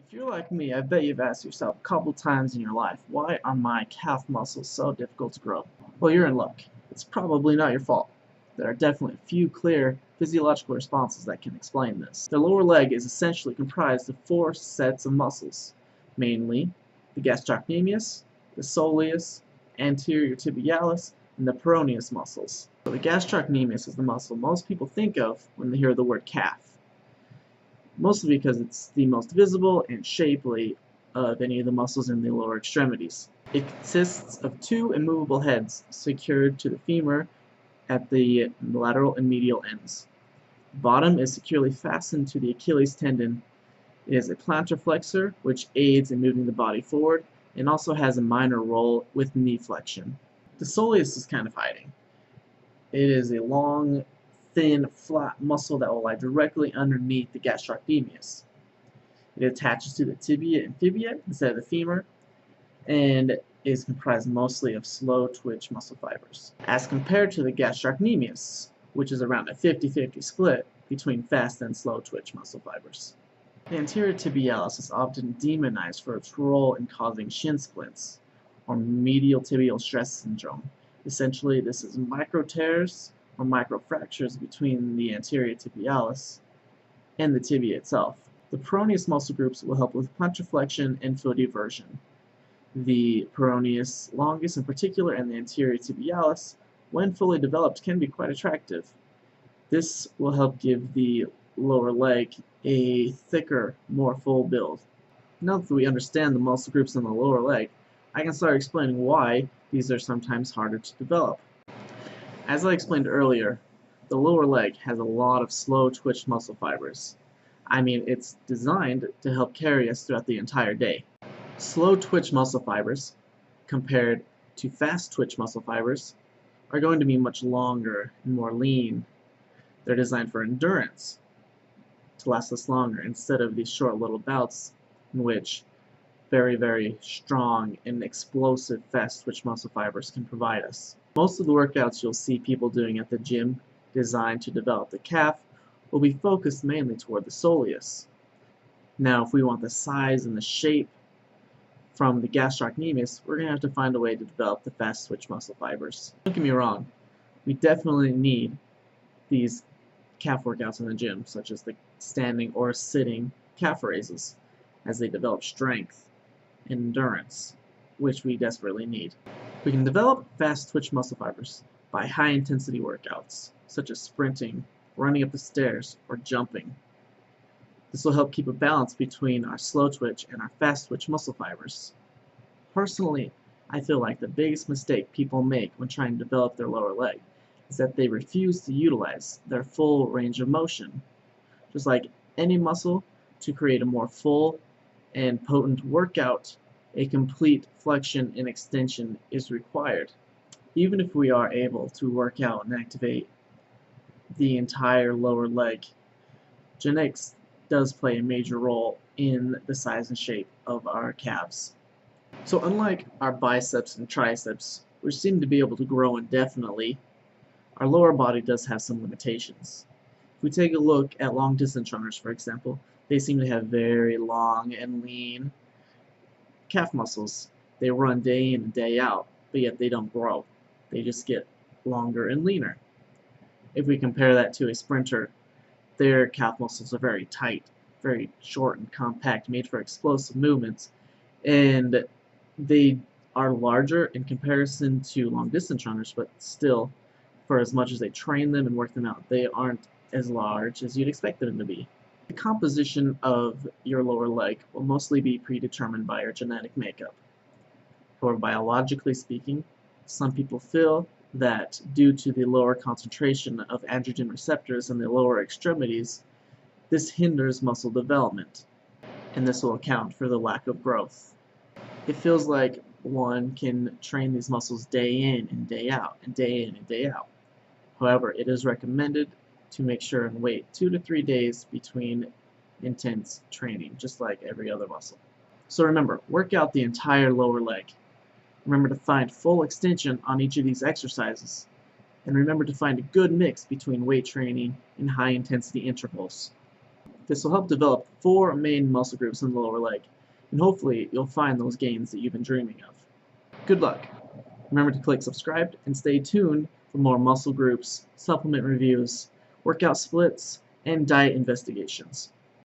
If you're like me, I bet you've asked yourself a couple times in your life, why are my calf muscles so difficult to grow? Well, you're in luck. It's probably not your fault. There are definitely a few clear physiological responses that can explain this. The lower leg is essentially comprised of four sets of muscles, mainly the gastrocnemius, the soleus, anterior tibialis, and the peroneus muscles. So the gastrocnemius is the muscle most people think of when they hear the word calf, mostly because it's the most visible and shapely of any of the muscles in the lower extremities. It consists of two immovable heads secured to the femur at the lateral and medial ends. The bottom is securely fastened to the Achilles tendon. It is a plantar flexor, which aids in moving the body forward, and also has a minor role with knee flexion. The soleus is kind of hiding. It is a long, thin, flat muscle that will lie directly underneath the gastrocnemius. It attaches to the tibia and fibula instead of the femur, and is comprised mostly of slow twitch muscle fibers, as compared to the gastrocnemius, which is around a 50-50 split between fast and slow twitch muscle fibers. The anterior tibialis is often demonized for its role in causing shin splints, or medial tibial stress syndrome. Essentially, this is micro tears or microfractures between the anterior tibialis and the tibia itself. The peroneus muscle groups will help with plantar flexion and foot eversion. The peroneus longus in particular and the anterior tibialis, when fully developed, can be quite attractive. This will help give the lower leg a thicker, more full build. Now that we understand the muscle groups in the lower leg, I can start explaining why these are sometimes harder to develop. As I explained earlier, the lower leg has a lot of slow twitch muscle fibers. I mean, it's designed to help carry us throughout the entire day. Slow twitch muscle fibers, compared to fast twitch muscle fibers, are going to be much longer and more lean. They're designed for endurance, to last us longer, instead of these short little bouts in which very strong and explosive fast twitch muscle fibers can provide us. Most of the workouts you'll see people doing at the gym designed to develop the calf will be focused mainly toward the soleus. Now, if we want the size and the shape from the gastrocnemius, we're going to have to find a way to develop the fast twitch muscle fibers. Don't get me wrong, we definitely need these calf workouts in the gym, such as the standing or sitting calf raises, as they develop strength and endurance, which we desperately need. We can develop fast twitch muscle fibers by high intensity workouts, such as sprinting, running up the stairs, or jumping. This will help keep a balance between our slow twitch and our fast twitch muscle fibers. Personally, I feel like the biggest mistake people make when trying to develop their lower leg is that they refuse to utilize their full range of motion. Just like any muscle, to create a more full and potent workout, a complete flexion and extension is required. Even if we are able to work out and activate the entire lower leg, genetics does play a major role in the size and shape of our calves. So unlike our biceps and triceps, which seem to be able to grow indefinitely, our lower body does have some limitations. If we take a look at long distance runners, for example, they seem to have very long and lean calf muscles. They run day in and day out, but yet they don't grow. They just get longer and leaner. If we compare that to a sprinter, their calf muscles are very tight, very short and compact, made for explosive movements, and they are larger in comparison to long distance runners, but still, for as much as they train them and work them out, they aren't as large as you'd expect them to be. The composition of your lower leg will mostly be predetermined by your genetic makeup. For biologically speaking, some people feel that due to the lower concentration of androgen receptors in the lower extremities, this hinders muscle development, and this will account for the lack of growth. It feels like one can train these muscles day in and day out, and day in and day out. However, it is recommended to make sure and wait 2 to 3 days between intense training, just like every other muscle. So remember, work out the entire lower leg. Remember to find full extension on each of these exercises, and remember to find a good mix between weight training and high intensity intervals. This will help develop 4 main muscle groups in the lower leg, and hopefully you'll find those gains that you've been dreaming of. Good luck! Remember to click subscribe and stay tuned for more muscle groups, supplement reviews, workout splits, and diet investigations.